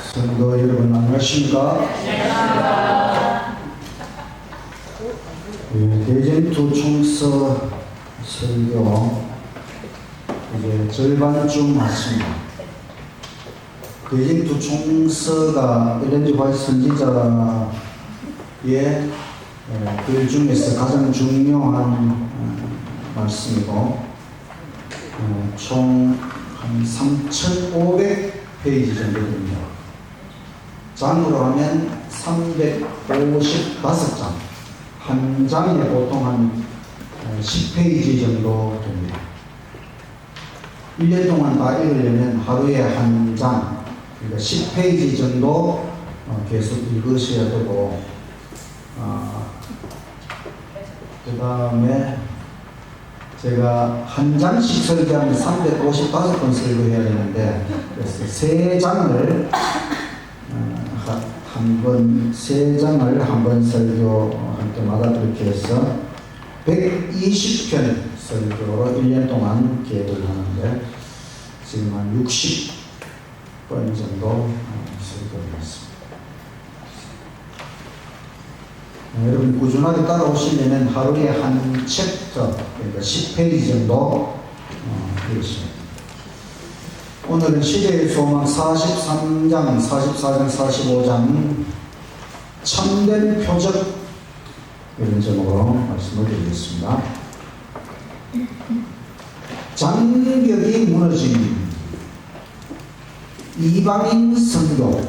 성도 여러분 안녕하십니까? 대전투 총서 설교 이제 절반쯤 왔습니다. 대전투 총서가 엘렌 화이트 선지자의 글 중에서 가장 중요한 말씀이고 총 한 3,500페이지 정도 됩니다. 장으로 하면 355장, 한 장에 보통 한 10페이지 정도 됩니다. 1년 동안 다 읽으려면 하루에 한 장, 그러니까 10페이지 정도 계속 읽으셔야 되고, 그 다음에 제가 한 장씩 설교하면 355번 설교해야 되는데, 그래서 3장을 세 장을 한 번 설교할 때마다 그렇게 해서 120편 설교로 1년 동안 계획을 하는데 지금 한 60번 정도 설교를 했습니다. 여러분 꾸준하게 따라오시려면 하루에 한 챕터, 그러니까 10페이지 정도 읽으시면 됩니다. 오늘은 시대의 소망 43장, 44장, 45장 참된 표적 이런 제목으로 말씀을 드리겠습니다. 장벽이 무너진 이방인 선교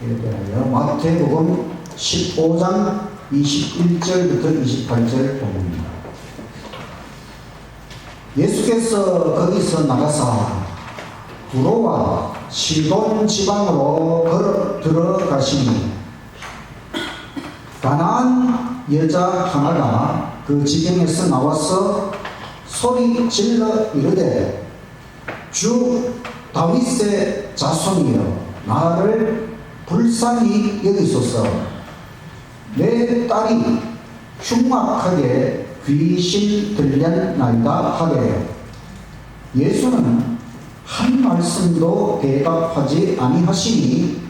이렇게 하여 마태복음 15장 21절부터 28절 본문입니다. 예수께서 거기서 나가사 두로와 시돈 지방으로 들어가시니 가나안 여자 하나가 그 지경에서 나와서 소리 질러 이르되 주 다윗의 자손이여 나를 불쌍히 여기소서 내 딸이 흉악하게 귀신 들렸나이다 하되 예수는 한 말씀도 대답하지 아니하시니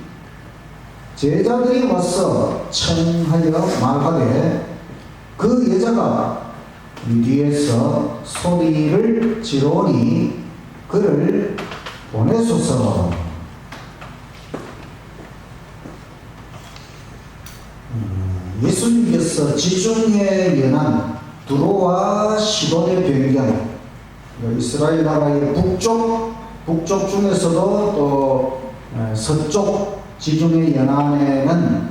제자들이 와서 청하여 말하되 그 여자가 뒤에서 소리를 지르니 그를 보내소서. 예수님께서 지중해 연안 두로와 시돈의 변경, 이스라엘 나라의 북쪽 중에서도 또 서쪽 지중해 연안에는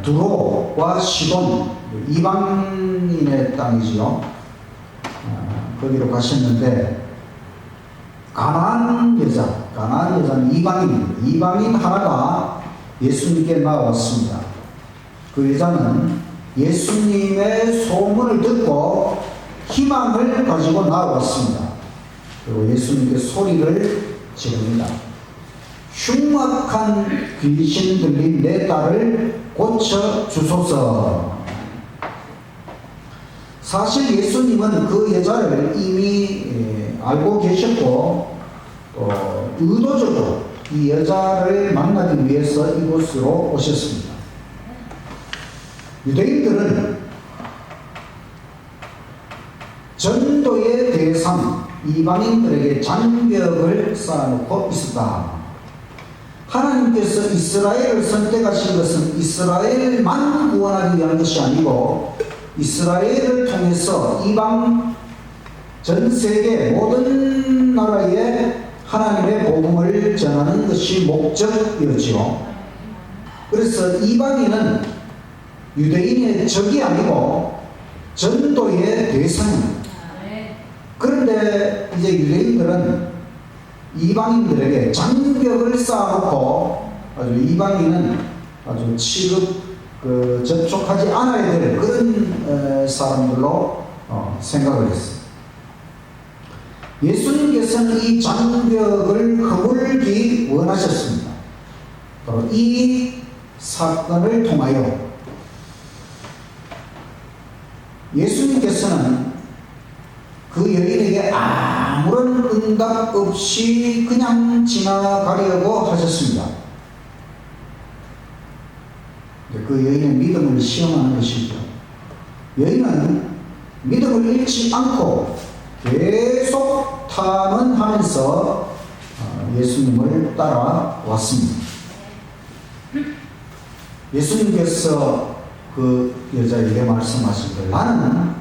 두로와 시돈, 이방인의 땅이지요. 거기로 가셨는데 가나안 여자는 이방인 하나가 예수님께 나왔습니다. 그 여자는 예수님의 소문을 듣고 희망을 가지고 나왔습니다. 그리고 예수님께 소리를 지릅니다. 흉악한 귀신 들린 내 딸을 고쳐 주소서. 사실 예수님은 그 여자를 이미 알고 계셨고 의도적으로 이 여자를 만나기 위해서 이곳으로 오셨습니다. 유대인들은 전도의 대상 이방인들에게 장벽을 쌓아놓고 있었다. 하나님께서 이스라엘을 선택하신 것은 이스라엘만 구원하기 위한 것이 아니고 이스라엘을 통해서 이방 전 세계 모든 나라에 하나님의 복음을 전하는 것이 목적이었지요. 그래서 이방인은 유대인의 적이 아니고 전도의 대상입니다. 그런데 이제 유대인들은 이방인들에게 장벽을 쌓아놓고 아주 이방인은 아주 접촉하지 않아야 될 그런 사람들로 생각을 했어요. 예수님께서는 이 장벽을 허물기 원하셨습니다. 바로 이 사건을 통하여 예수님께서는 그 여인에게 아무런 응답 없이 그냥 지나가려고 하셨습니다. 그 여인의 믿음을 시험하는 것이죠. 여인은 믿음을 잃지 않고 계속 탐험하면서 예수님을 따라왔습니다. 예수님께서 그 여자에게 말씀하시기를 나는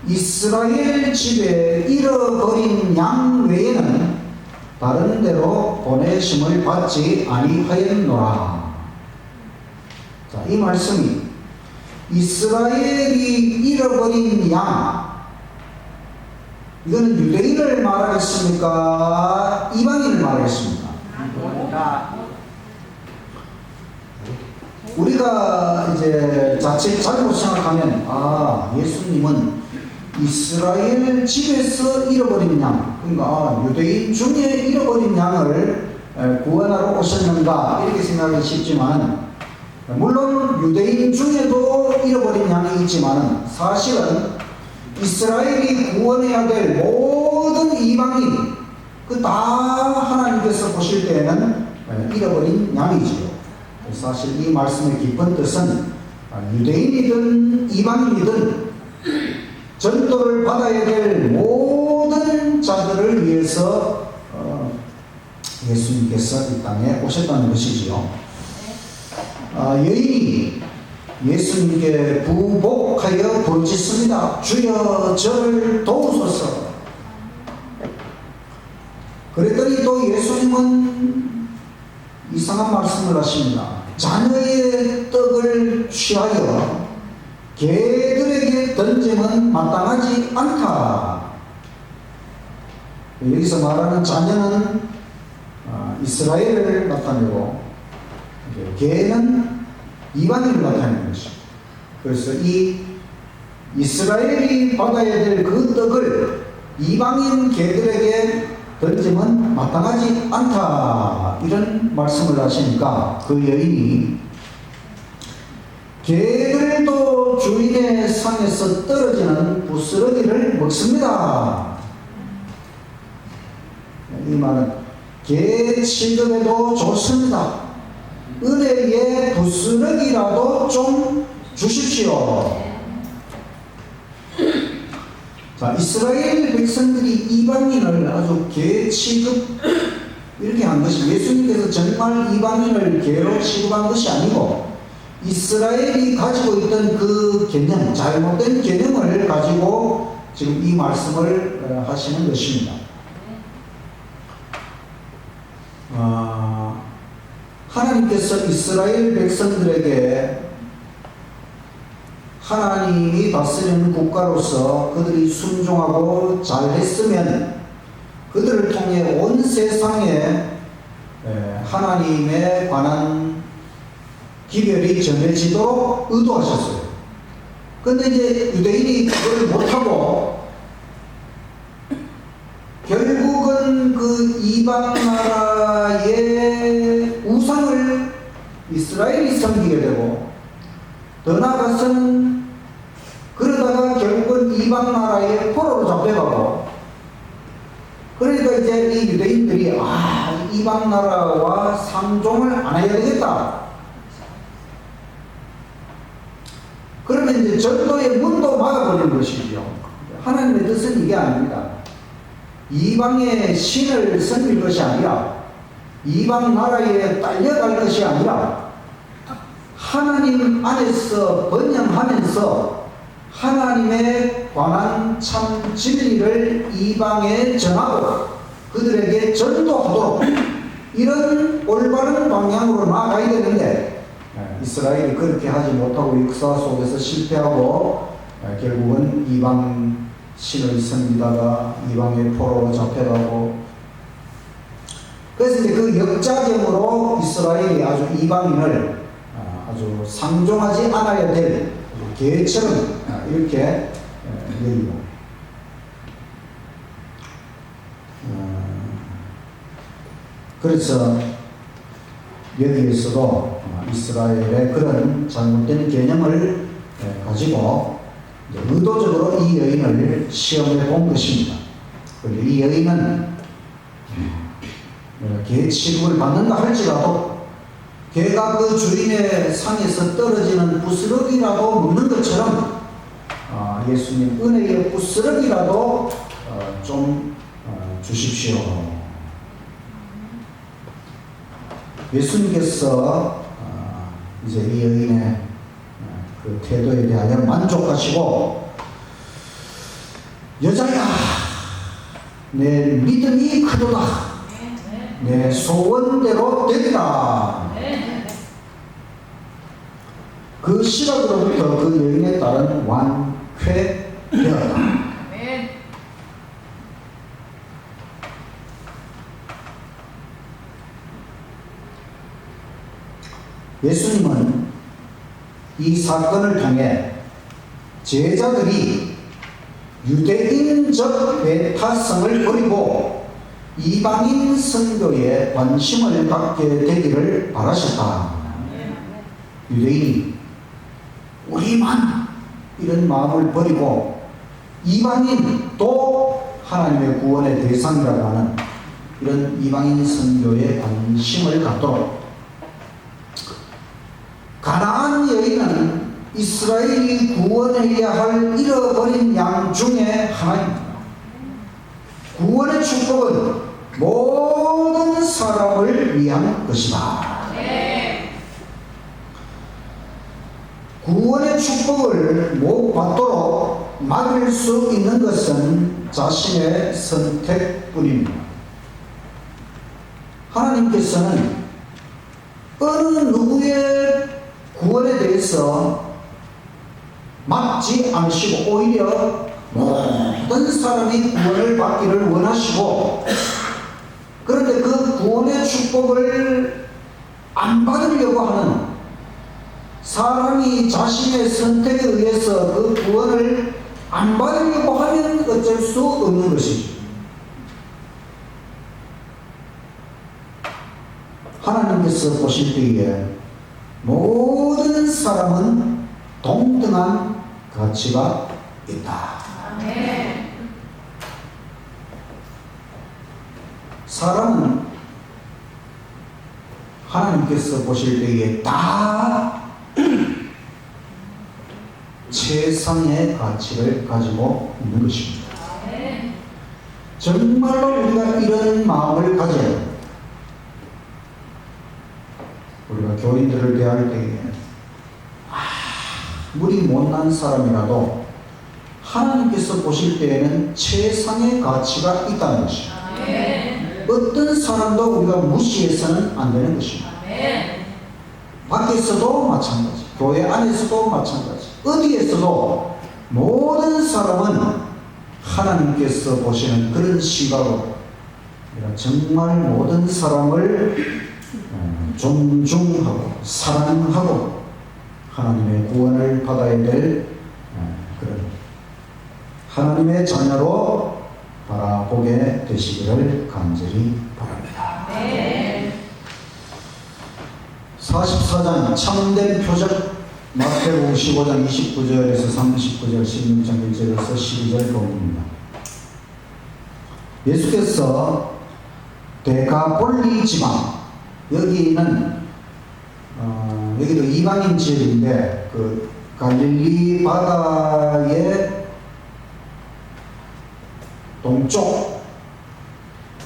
이스라엘 집에 잃어버린 양 외에는 다른 데로 보내심을 받지 아니하였노라. 자, 이 말씀이 이스라엘이 잃어버린 양, 이거는 유대인을 말하겠습니까? 이방인을 말하겠습니까? 우리가 이제 자칫 잘못 생각하면 예수님은 이스라엘 집에서 잃어버린 양, 그러니까 유대인 중에 잃어버린 양을 구원하러 오셨는가 이렇게 생각하기 쉽지만, 물론 유대인 중에도 잃어버린 양이 있지만 사실은 이스라엘이 구원해야 될 모든 이방인 그 다 하나님께서 보실 때에는 잃어버린 양이지요. 사실 이 말씀의 깊은 뜻은 유대인이든 이방인이든 전도를 받아야 될 모든 자들을 위해서 예수님께서 이 땅에 오셨다는 것이지요. 여인이 예수님께 부복하여 부르짖습니다. 주여 저를 도우소서. 그랬더니 또 예수님은 이상한 말씀을 하십니다. 자녀의 떡을 취하여 개들에게 던지면 마땅하지 않다. 여기서 말하는 자녀는 이스라엘을 나타내고 개는 이방인을 나타내는 것입니다. 그래서 이 이스라엘이 받아야 될 그 떡을 이방인 개들에게 던지면 마땅하지 않다, 이런 말씀을 하시니까 그 여인이 개들도 주인의 상에서 떨어지는 부스러기를 먹습니다. 이 말은 개 취급에도 좋습니다. 은혜의 부스러기라도 좀 주십시오. 자, 이스라엘 백성들이 이방인을 아주 개 취급 이렇게 한 것이, 예수님께서 정말 이방인을 개로 취급한 것이 아니고 이스라엘이 가지고 있던 그 개념, 잘못된 개념을 가지고 지금 이 말씀을 하시는 것입니다. 하나님께서 이스라엘 백성들에게 하나님이 다스리는 국가로서 그들이 순종하고 잘했으면 그들을 통해 온 세상에 하나님에 관한 기별이 전해지도록 의도하셨어요. 그런데 이제 유대인이 그걸 못하고 결국은 그 이방 나라의 우상을 이스라엘이 섬기게 되고, 더 나아가서는 그러다가 결국은 이방 나라의 포로로 잡혀가고, 그러니까 이제 이 유대인들이 이방 나라와 상종을 안 해야 되겠다. 그러면 이제 전도의 문도 막아버리는 것이죠. 하나님의 뜻은 이게 아닙니다. 이방의 신을 섬길 것이 아니라, 이방 나라에 딸려갈 것이 아니라, 하나님 안에서 번영하면서 하나님에 관한 참 진리를 이방에 전하고 그들에게 전도하도록, 이런 올바른 방향으로 나아가야 되는데 이스라엘이 그렇게 하지 못하고 역사 속에서 실패하고 결국은 이방 신을 섬기다가 이방의 포로로 잡혀가고, 그래서 이제 그 역작용으로 이스라엘이 아주 이방인을 아주 상종하지 않아야 될 개처럼 이렇게 여기고, 그래서 여기에서도 이스라엘의 그런 잘못된 개념을 가지고 의도적으로 이 여인을 시험해 본 것입니다. 그런데 이 여인은 개 취급을 받는다 할지라도 개가 그 주인의 상에서 떨어지는 부스러기라도 먹는 것처럼 예수님 은혜의 부스러기라도 좀 주십시오. 예수님께서 이제 이 여인의 그 태도에 대하여 만족하시고, 여자야, 내 믿음이 크도다. 내 소원대로 되리라. 그 시각으로부터 그 여인의 딸은 완쾌되었다. 예수님은 이 사건을 통해 제자들이 유대인적 배타성을 버리고 이방인 선교에 관심을 갖게 되기를 바라셨다. 유대인이 우리만 이런 마음을 버리고 이방인도 하나님의 구원의 대상이라고 하는 이런 이방인 선교에 관심을 갖도록, 가나안 여인은 이스라엘이 구원해야 할 잃어버린 양 중에 하나입니다. 구원의 축복은 모든 사람을 위한 것이다. 구원의 축복을 못 받도록 막을 수 있는 것은 자신의 선택뿐입니다. 하나님께서는 어느 누구의 구원에 대해서 막지 않으시고 오히려 모든 사람이 구원을 받기를 원하시고, 그런데 그 구원의 축복을 안 받으려고 하는 사람이 자신의 선택에 의해서 그 구원을 안 받으려고 하면 어쩔 수 없는 것이죠. 하나님께서 보실 때에 모든 사람은 동등한 가치가 있다. 사람은 하나님께서 보실 때에 다 최상의 가치를 가지고 있는 것입니다. 정말로 우리가 이런 마음을 가져야 합니다. 우리가 교인들을 대할 때에 아무리 못난 사람이라도 하나님께서 보실 때에는 최상의 가치가 있다는 것입니다. 어떤 사람도 우리가 무시해서는 안 되는 것입니다. 밖에서도 마찬가지, 교회 안에서도 마찬가지, 어디에서도 모든 사람은 하나님께서 보시는 그런 시각으로 정말 모든 사람을 존중하고 사랑하고 하나님의 구원을 받아야 될 그런 하나님의 자녀로 바라보게 되시기를 간절히 바랍니다. 44장 참된 표적, 마태복음 15장 29절에서 39절, 16장 1절에서 12절 본문입니다. 예수께서 데가폴리 지방, 여기는 여기도 이방인 지역인데 그 갈릴리 바다의 동쪽,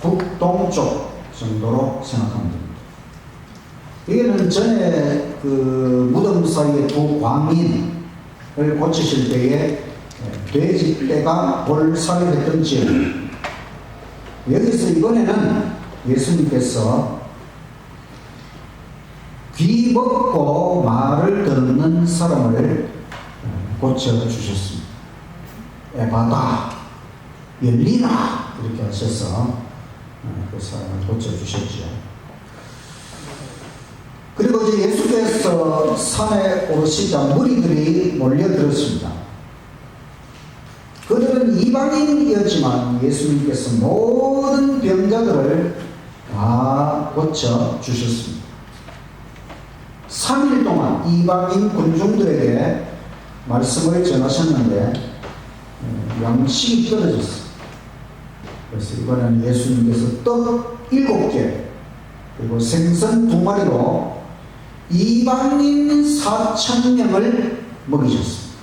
북동쪽 정도로 생각하면 됩니다. 여기는 전에 그 무덤 사이에 두 광인을 고치실 때에 돼지떼가 볼살했던 지역입니다. 여기서 이번에는 예수님께서 귀 먹고 말을 듣는 사람을 고쳐주셨습니다. 에바다, 열리라, 이렇게 하셔서 그 사람을 고쳐주셨죠. 그리고 이제 예수께서 산에 오르시자 무리들이 몰려들었습니다. 그들은 이방인이었지만 예수님께서 모든 병자들을 다 고쳐주셨습니다. 3일 동안 이방인 군중들에게 말씀을 전하셨는데 양식이 떨어졌어요. 그래서 이번에는 예수님께서 떡 7개 그리고 생선 2마리로 이방인 4,000명을 먹이셨습니다.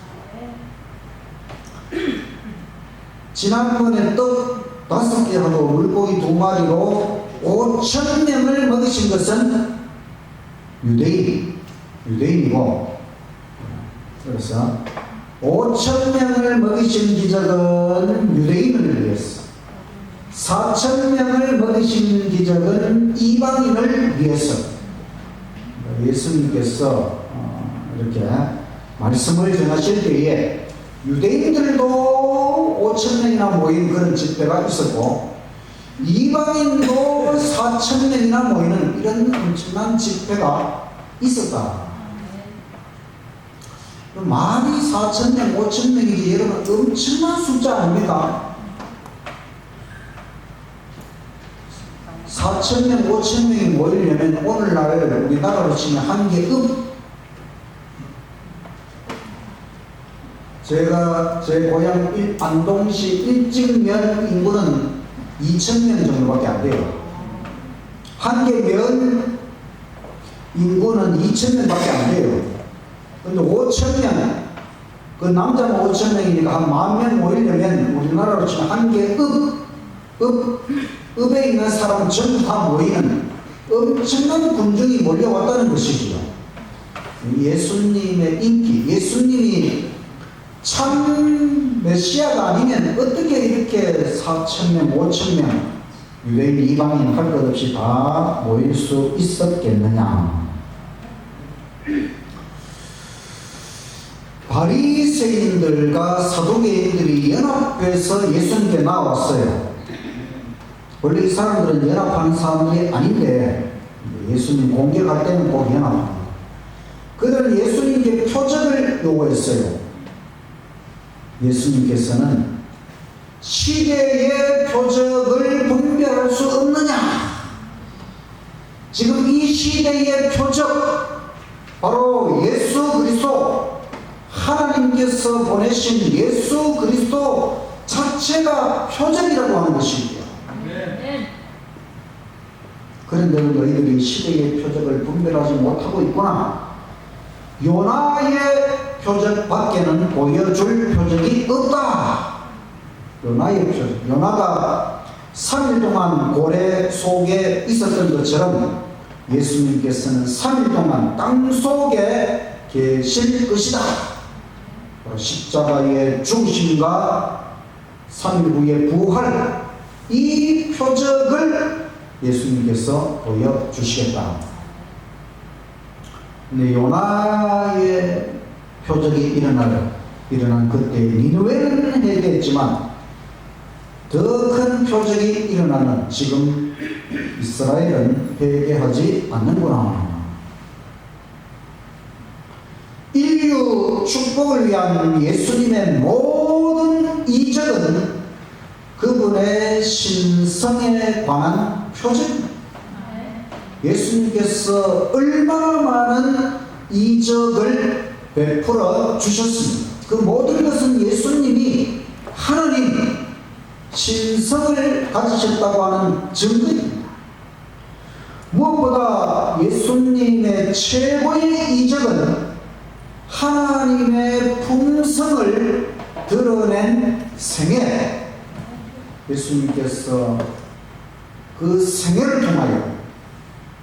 지난번에 떡 5개하고 물고기 2마리로 5,000명을 먹이신 것은 유대인이고, 그래서 5,000명을 먹이신 기적은 유대인을 위해서, 4,000명을 먹이신 기적은 이방인을 위해서. 예수님께서 이렇게 말씀을 전하실 때에 유대인들도 5,000명이나 모인 그런 집회가 있었고, 이방인도 4,000명이나 모이는 이런 엄청난 집회가 있었다. 말이 4,000명, 5,000명이지 여러분 엄청난 숫자 아닙니까? 4,000명, 5,000명이 모이려면 오늘날 우리나라로 치면 한 개급. 제가 제 고향 안동시 일직면 인구는 2,000명 정도밖에 안 돼요. 한 개 면 인구는 2,000명밖에 안 돼요. 근데 5,000명, 그 남자는 5,000명이니까 한 10,000명 모이려면 우리나라로 치면 한 개 읍에 있는 사람은 전부 다 모이는 엄청난 군중이 몰려왔다는 것이지요. 예수님의 인기, 예수님이 참 메시아가 아니면 어떻게 이렇게 4,000명, 5,000명 유대인, 이방인 할 것 없이 다 모일 수 있었겠느냐. 바리새인들과 사두개인들이 연합해서 예수님께 나왔어요. 원래 이 사람들은 연합하는 사람들이 아닌데 예수님 공격할 때는 꼭 연합합니다. 그들은 예수님께 표적을 요구했어요. 예수님께서는 시대의 표적을 분별할 수 없느냐? 지금 이 시대의 표적, 바로 예수 그리스도, 하나님께서 보내신 예수 그리스도 자체가 표적이라고 하는 것입니다. 그런데 너희들이 시대의 표적을 분별하지 못하고 있구나. 요나의 표적 밖에는 보여줄 표적이 없다. 요나의 표적. 요나가 3일 동안 고래 속에 있었던 것처럼 예수님께서는 3일 동안 땅 속에 계실 것이다. 십자가의 죽으심과 3일 후의 부활, 이 표적을 예수님께서 보여주시겠다. 근데 요나의 표적이 일어난 그때 니느웨는 회개했지만 더 큰 표적이 일어나는 지금 이스라엘은 회개하지 않는구나. 인류 축복을 위한 예수님의 모든 이적은 그분의 신성에 관한 표적입니다. 예수님께서 얼마나 많은 이적을 베풀어 주셨습니다. 그 모든 것은 예수님이 하나님 신성을 가지셨다고 하는 증거입니다. 무엇보다 예수님의 최고의 이적은 하나님의 품성을 드러낸 생애. 예수님께서 그 생애를 통하여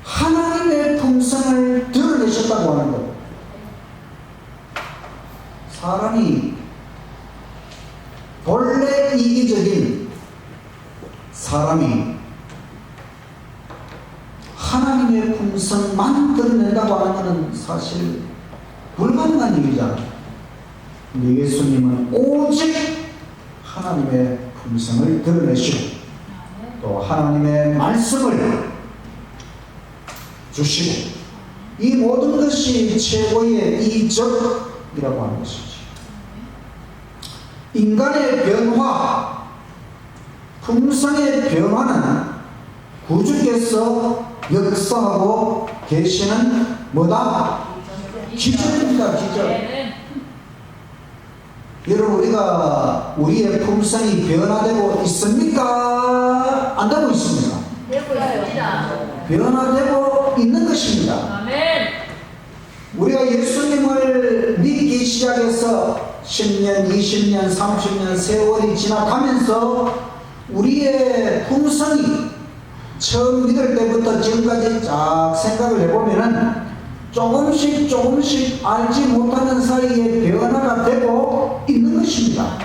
하나님의 품성을 드러내셨다고 하는 것. 사람이 본래 이기적인 사람이 하나님의 품성만 드러낸다고 하는 것은 사실 불가능한 일이잖아요. 근데 예수님은 오직 하나님의 품성을 드러내시고 또 하나님의 말씀을 주시고 이 모든 것이 최고의 이적이라고 하는 것이죠. 인간의 변화, 품성의 변화는 구주께서 역사하고 계시는 뭐다? 기적입니다. 기적. 여러분, 우리의 품성이 변화되고 있습니까? 안 되고 있습니까? 되고 있습니다. 변화되고 있는 것입니다. 아멘. 우리가 예수님을 믿기 시작해서 10년, 20년, 30년 세월이 지나가면서 우리의 품성이 처음 믿을 때부터 지금까지 쫙 생각을 해보면은 조금씩 알지 못하는 사이에 변화가 되고 있는 것입니다.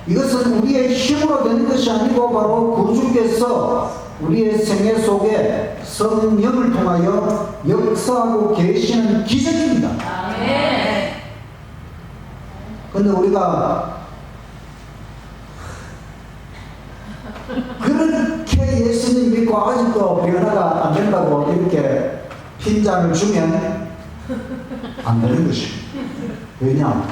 이것은 우리의 힘으로 되는 것이 아니고 바로 구주께서 우리의 생애 속에 성령을 통하여 역사하고 계시는 기적입니다. 그런데 우리가 그렇게 예수님 믿고 아직도 변화가 안 된다고 이렇게 핀잔을 주면 안 되는 것입니다. 왜냐?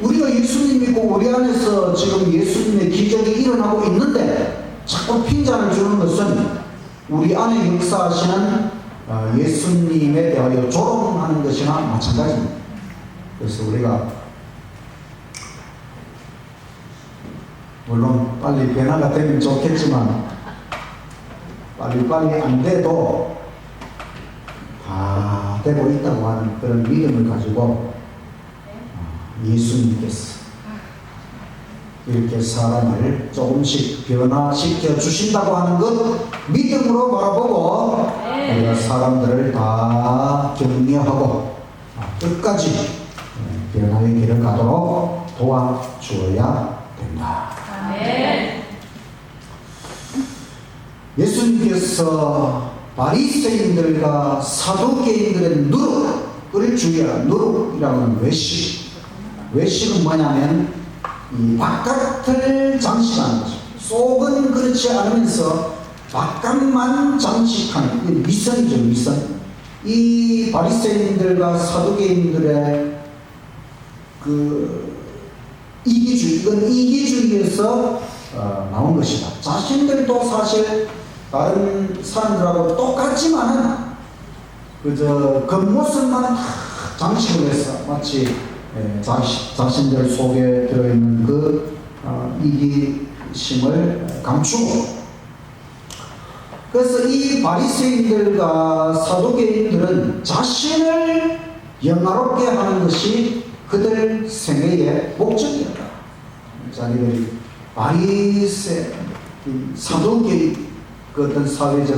우리가 예수님 믿고 우리 안에서 지금 예수님의 기적이 일어나고 있는데 자꾸 핀잔을 주는 것은 우리 안에 역사하시는 예수님에 대하여 조롱하는 것이나 마찬가지입니다. 그래서 우리가 물론 빨리 변화가 되면 좋겠지만 빨리 안 돼도 다 되고 있다고 하는 그런 믿음을 가지고 예수님께서 이렇게 사람을 조금씩 변화시켜 주신다고 하는 것 믿음으로 바라보고 우리가 사람들을 다 격려하고 끝까지 변화의 길을 가도록 도와주어야 된다. 예수님께서 바리새인들과 사두개인들의 누룩을 주의하라. 누룩이라는 외식은 뭐냐면 이 바깥을 장식하는 거죠. 속은 그렇지 않으면서 바깥만 장식하는, 이게 미선이죠. 미선. 이 바리새인들과 사두개인들의 그 이기주의, 이건 이기주의에서 나온 것이다. 자신들도 사실 다른 사람들하고 똑같지만은 그저 겉모습만 장식을 해서 마치 자신들 속에 들어있는 그 이기심을 감추고, 그래서 이 바리새인들과 사두개인들은 자신을 영화롭게 하는 것이 그들 생애의 목적이었다. 자기들이 사두개인 그 어떤 사회적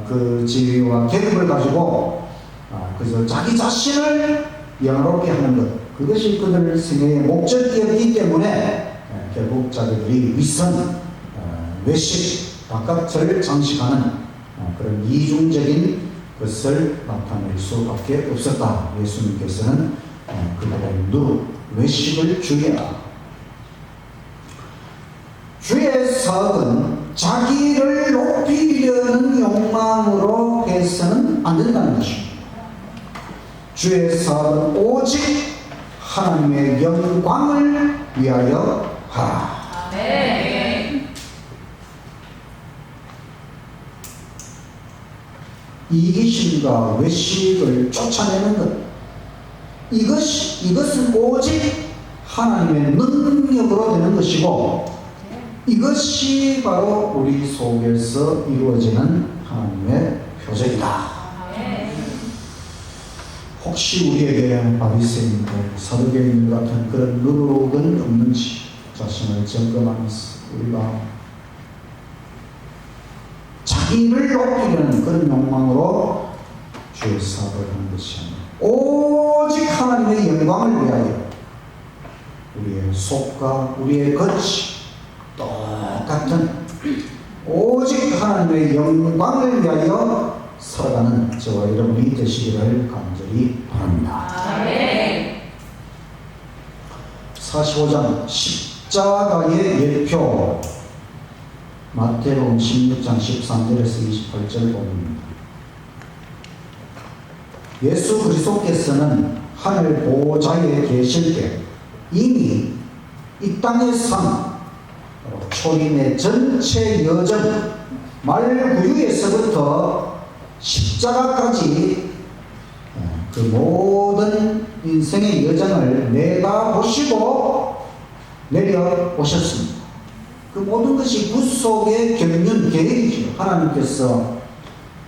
그 지위와 계급을 가지고 그저 자기 자신을 영화롭게 하는 것, 그것이 그들 생애의 목적이었기 때문에 결국 자기들이 위선, 외식, 바깥을 장식하는 그런 이중적인 것을 나타낼 수밖에 없었다. 예수님께서는 그들의 누룩, 외식을 주의하라. 주의 사업은 자기를 높이려는 욕망으로 해서는 안 된다는 것입니다. 주의 사업은 오직 하나님의 영광을 위하여 하라. 아멘. 이기심과 외식을 쫓아내는 것, 이것은 오직 하나님의 능력으로 되는 것이고, 이것이 바로 우리 속에서 이루어지는 하나님의 표적이다. 혹시 우리에게 바리새인들, 사두개인들 같은 그런 누룩은 없는지 자신을 점검하면서 우리가 자기를 높이려는 그런 욕망으로 주의 사업을 하는 것이 아니라 오직 하나님의 영광을 위하여 우리의 속과 우리의 겉이 똑같은 오직 하나님의 영광을 위하여 살아가는 저와 여러분이 되시기를 간절히 바랍니다. 아멘. 45장 십자가의 예표, 마태복음 16장 13절에서 28절 보입니다. 예수 그리스도께서는 하늘 보좌에 계실 때 이미 이 땅의 삶, 초림의 전체 여정, 말구유에서부터 십자가까지 그 모든 인생의 여정을 내가 보시고 내려오셨습니다. 그 모든 것이 구속의 경륜 계획이죠. 하나님께서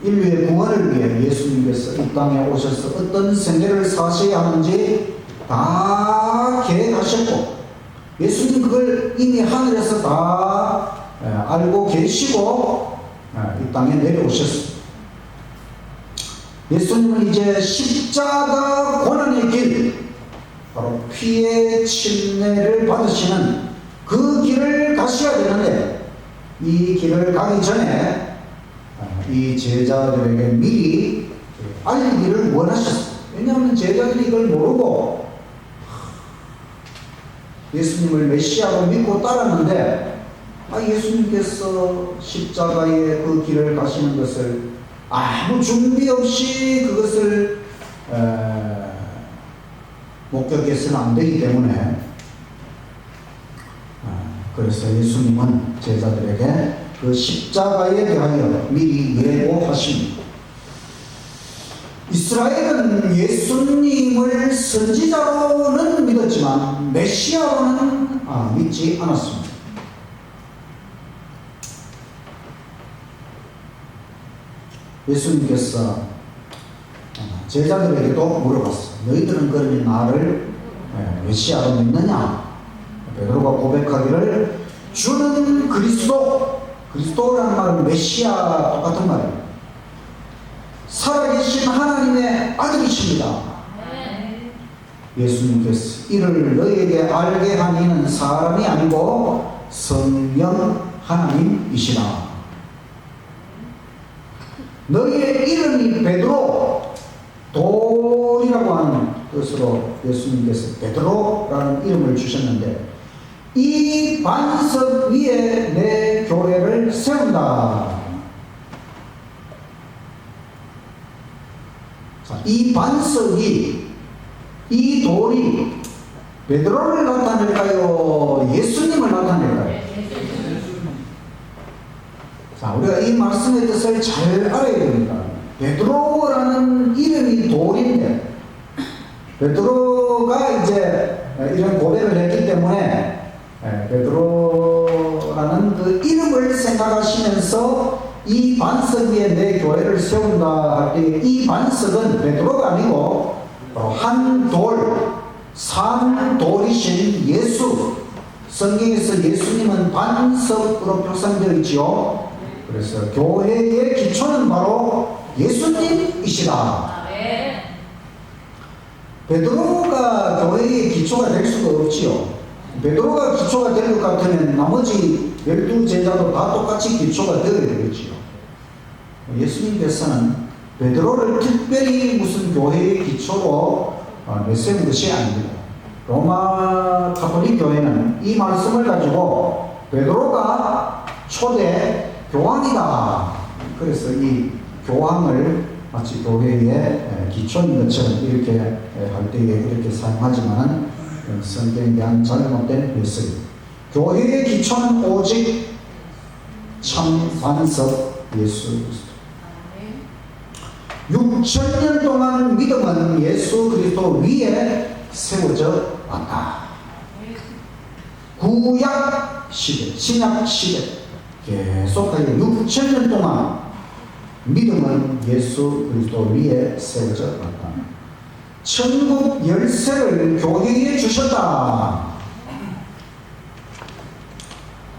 인류의 구원을 위해 예수님께서 이 땅에 오셔서 어떤 생애를 사셔야 하는지 다 계획하셨고, 예수님 그걸 이미 하늘에서 다 알고 계시고 이 땅에 내려오셨습니다. 예수님은 이제 십자가 고난의 길, 바로 피의 침례를 받으시는 그 길을 가셔야 되는데, 이 길을 가기 전에 이 제자들에게 미리 알리기를 원하셨어요. 왜냐하면 제자들이 이걸 모르고 예수님을 메시아로 믿고 따랐는데, 예수님께서 십자가의 그 길을 가시는 것을 아무 준비 없이 그것을 목격해서는 안 되기 때문에, 그래서 예수님은 제자들에게 그 십자가에 대하여 미리 예고하십니다. 이스라엘은 예수님을 선지자로는 믿었지만 메시아로는 믿지 않았습니다. 예수님께서 제자들에게도 물어봤어요. 너희들은 그러면 나를 메시아로 믿느냐? 베드로가 고백하기를 주는 그리스도라는 말은 메시아 똑같은 말이에요. 살아계신 하나님의 아들이십니다. 예수님께서 이를 너희에게 알게 한 이는 사람이 아니고 성령 하나님이시라. 너희의 이름이 베드로, 돌이라고 하는 뜻으로 예수님께서 베드로라는 이름을 주셨는데, 이 반석 위에 내 교회를 세운다. 자, 이 반석이, 이 돌이 베드로를 나타낼까요? 예수님을 나타낼까요? 자, 우리가 이 말씀의 뜻을 잘 알아야 됩니다. 베드로라는 이름이 돌인데, 베드로가 이제 이런 고백을 했기 때문에 베드로라는 그 이름을 생각하시면서 이 반석 위에 내 교회를 세운다 할 때, 이 반석은 베드로가 아니고 한 돌, 산 돌이신 예수. 성경에서 예수님은 반석으로 표상되어 있지요. 그래서 교회의 기초는 바로 예수님이시다. 베드로가 교회의 기초가 될 수가 없지요. 베드로가 기초가 될 것 같으면 나머지 12제자도 다 똑같이 기초가 되어야 되겠지요. 예수님께서는 베드로를 특별히 무슨 교회의 기초로 내세운 것이 아닙니다. 로마 가톨릭 교회는 이 말씀을 가지고 베드로가 초대 교황이다. 그래서 이 교황을 마치 교회의 기초인 것처럼 이렇게 할 때에 이렇게 사용하지만 성경에 대한 잘못된 해석입니다. 교회의 기초는 오직 참 반석 예수 그리스도. 6,000년 동안 믿음은 예수 그리스도 위에 세워져 왔다. 구약 시대, 신약 시대 계속하여 6,000년 동안 믿음은 예수 그리스도 위에 세워져 왔다. 천국 열쇠를 교회에 주셨다.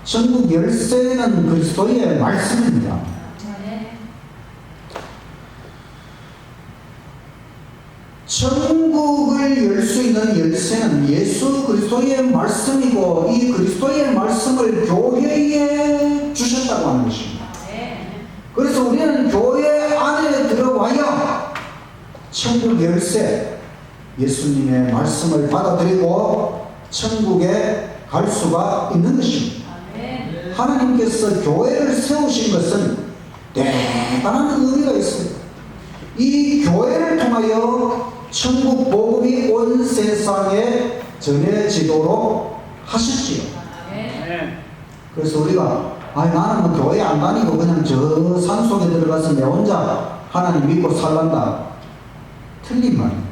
천국 열쇠는 그리스도의 말씀입니다. 천국을 열 수 있는 열쇠는 예수 그리스도의 말씀이고, 이 그리스도의 말씀을 교회에 주셨다고 하는 것입니다. 그래서 우리는 교회 안에 들어와야 천국 열쇠, 예수님의 말씀을 받아들이고 천국에 갈 수가 있는 것입니다. 하나님께서 교회를 세우신 것은 대단한 의미가 있습니다. 이 교회를 통하여 천국 복음이 온 세상에 전해지도록 하셨지요. 그래서 우리가 나는 뭐 교회 안 다니고 그냥 저 산속에 들어가서 내 혼자 하나님 믿고 살란다. 틀린 말입니다.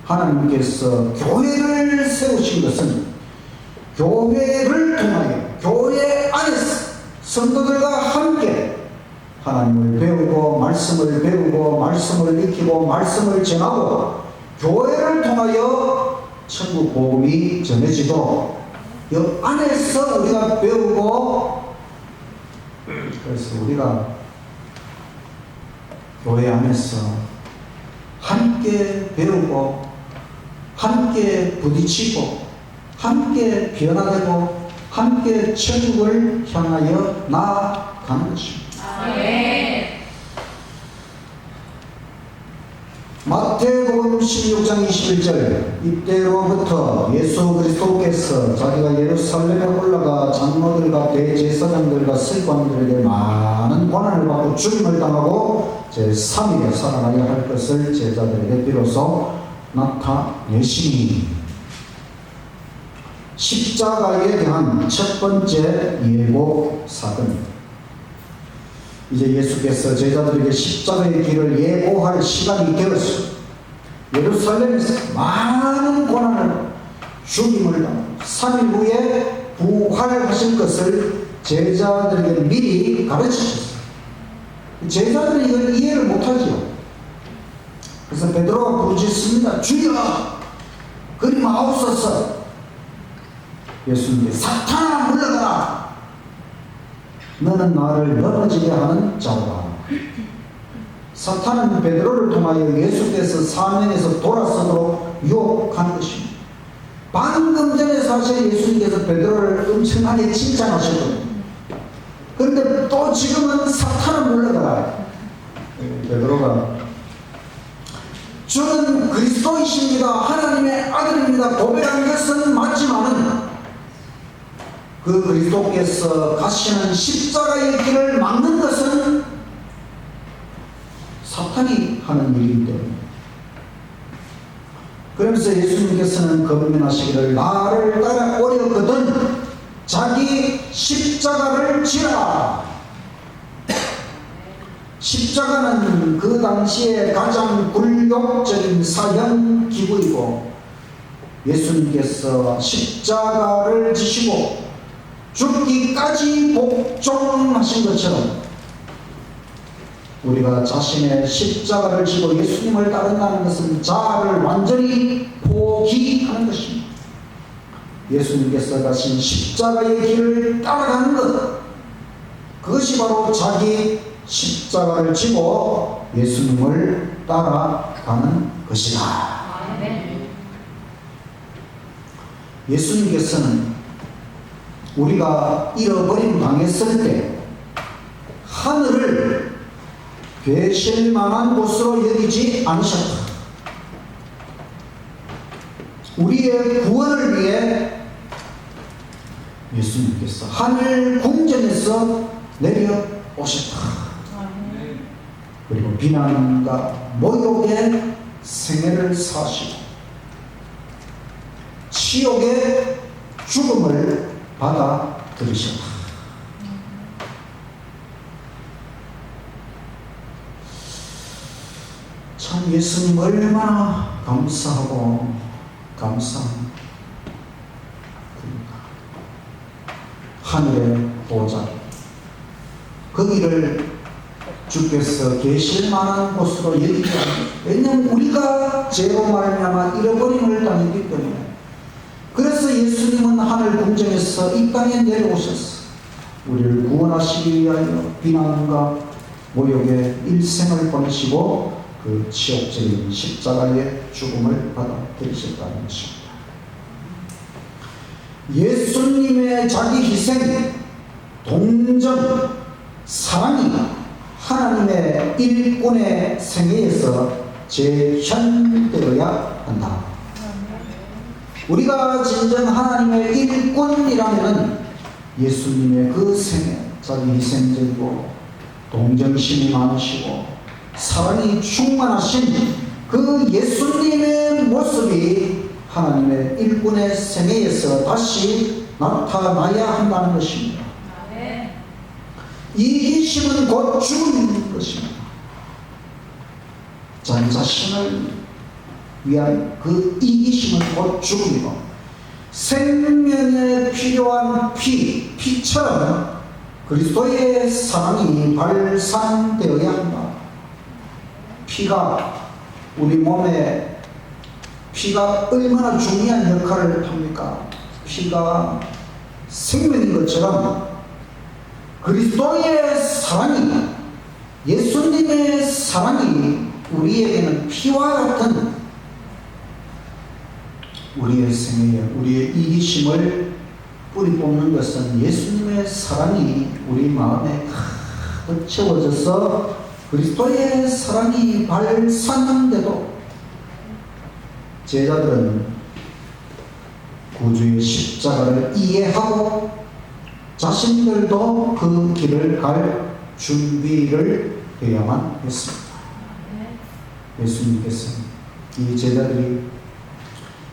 하나님께서 교회를 세우신 것은 교회를 통하여 교회 안에서 성도들과 함께 하나님을 배우고 말씀을 익히고 말씀을 전하고 교회를 통하여 천국 복음이 전해지도록 이 안에서 우리가 배우고, 그래서 우리가 교회 안에서 함께 배우고 함께 부딪히고 함께 변화되고 함께 천국을 향하여 나아가는 것입니다. 마태복음 16장 21절, 이때로부터 예수 그리스도께서 자기가 예루살렘에 올라가 장로들과 대제사장들과 서기관들에게 많은 고난을 받고 죽임을 당하고 제3일에 살아나야 할 것을 제자들에게 비로소 나타내시니, 십자가에 대한 첫 번째 예고 사건입니다. 이제 예수께서 제자들에게 십자가의 길을 예고할 시간이 되었습니다. 예루살렘에서 많은 고난을 죽임을 당하고 3일 후에 부활하실 것을 제자들에게 미리 가르치셨어요. 제자들은 이걸 이해를 못하죠. 그래서 베드로가 부르짖습니다. 주여 그리 마옵소서. 예수님께 사탄아 물러가라. 너는 나를 넘어지게 하는 자로다. 사탄은 베드로를 통하여 예수께서 사명에서 돌아서도록 유혹한 것입니다. 방금 전에 사실 예수님께서 베드로를 엄청나게 칭찬하셨거든요. 그런데 또 지금은 사탄은 물러가라. 베드로가 저는 그리스도이십니다, 하나님의 아들입니다 고백한 것은 맞지만은 그 그리스도께서 가시는 십자가의 길을 막는 것은 사탄이 하는 일이기 때문에, 그러면서 예수님께서는 거듭나시기를 나를 따라오려거든 자기 십자가를 지라. 십자가는 그 당시에 가장 굴욕적인 사형 기구이고, 예수님께서 십자가를 지시고 죽기까지 복종하신 것처럼 우리가 자신의 십자가를 지고 예수님을 따른다는 것은 자아를 완전히 포기하는 것입니다. 예수님께서 가신 십자가의 길을 따라가는 것, 그것이 바로 자기 십자가를 지고 예수님을 따라가는 것이다. 예수님께서는 우리가 잃어버림 당했을 때 하늘을 되실 만한 곳으로 여기지 않으셨다. 우리의 구원을 위해 예수님께서 하늘 궁전에서 내려오셨다. 그리고 비난과 모욕의 생애를 사시고 치욕의 죽음을 받아 들으셨다. 참 예수님 얼마나 감사하고 감사합니다. 하늘의 보좌, 거기를 주께서 계실 만한 곳으로 여기지 않습니다. 왜냐하면 우리가 죄로 말미암아 잃어버림을 당했기 때문에. 그래서 예수님은 하늘 궁정에서 이 땅에 내려오셨어. 우리를 구원하시기 위하여 비난과 모욕의 일생을 보내시고 그 치욕적인 십자가의 죽음을 받아들이셨다는 것입니다. 예수님의 자기 희생, 동정, 사랑이 하나님의 일꾼의 생애에서 재현되어야 한다. 우리가 진정 하나님의 일꾼이라면 예수님의 그 생애, 자기 희생적이고 동정심이 많으시고 사랑이 충만하신 그 예수님의 모습이 하나님의 일꾼의 생애에서 다시 나타나야 한다는 것입니다. 이기심은 곧 죽음인 것입니다. 자신을 위한 그 이기심은 곧 죽음이고, 생명에 필요한 피처럼 그리스도의 사랑이 발산되어야 한다. 피가 우리 몸에 피가 얼마나 중요한 역할을 합니까? 피가 생명인 것처럼 그리스도의 사랑이, 예수님의 사랑이 우리에게는 피와 같은 우리의 생애에 우리의 이기심을 뿌리 뽑는 것은 예수님의 사랑이 우리 마음에 가득 채워져서 그리스도의 사랑이 발산한데도 제자들은 구주의 십자가를 이해하고 자신들도 그 길을 갈 준비를 해야만 했습니다. 예수님께서 이 제자들이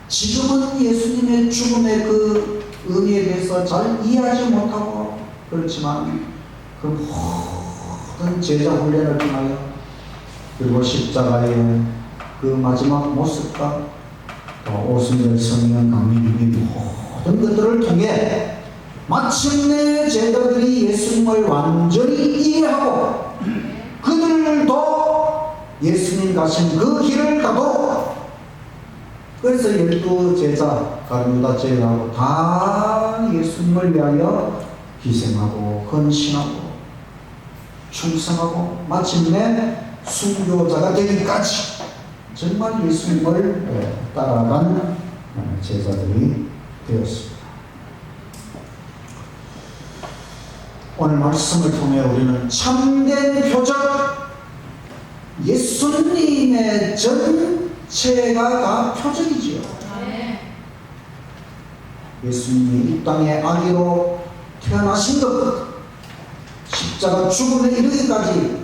지금은 예수님의 죽음의 그 의미에 대해서 잘 이해하지 못하고, 그렇지만 그 모든 제자 훈련을 통하여 그리고 십자가의 그 마지막 모습과 또 오순절 성령 강림의 모든 것들을 통해 마침내 제자들이 예수님을 완전히 이해하고 그들도 예수님 가신 그 길을 가도록, 그래서 12제자, 가룟유다 제자하고 다 예수님을 위하여 희생하고 헌신하고 충성하고 마침내 순교자가 되기까지 정말 예수님을 따라간 제자들이 되었습니다. 오늘 말씀을 통해 우리는 참된 표적, 예수님의 전체가 다 표적이지요. 예수님이 이 땅에 아기로 태어나신 것부터 십자가 죽음에 이르기까지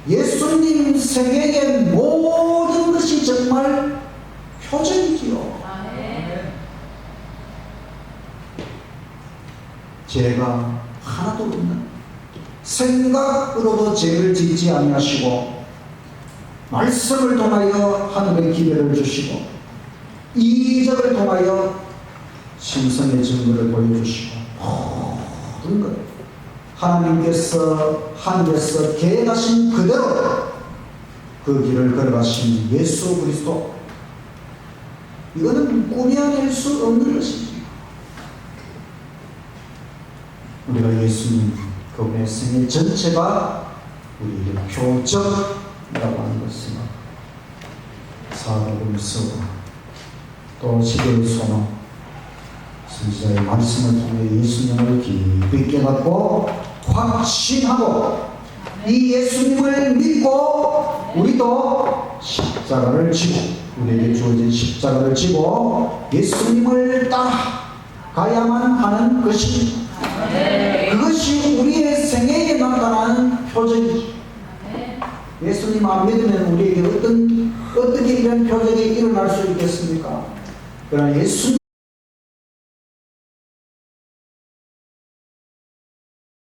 예수님 생애의 모든 것이 정말 표적이지요. 죄가 하나도 없는, 생각으로도 죄를 짓지 아니하시고 말씀을 통하여 하늘의 기회를 주시고 이적을 통하여 신성의 증거를 보여주시고 모든 것 하나님께서 하늘에서 계획하신 그대로 그 길을 걸어가신 예수 그리스도, 이거는 꾸며낼 수 없는 것이지. 우리가 예수님 그분의 생애 전체가 우리에게 표적이라고 하는 것은 사도의 서고 또 시대의 소망, 선지자의 말씀을 통해 예수님을 깊이 깨닫고 확신하고 이 예수님을 믿고 우리도 십자가를 지고, 우리에게 주어진 십자가를 지고 예수님을 따라가야만 하는 것입니다. 그것이 우리의 생애에 나타나는 표적이죠. 예수님 안 믿으면 우리에게 어떻게 이런 표적이 일어날 수 있겠습니까? 그러나 예수님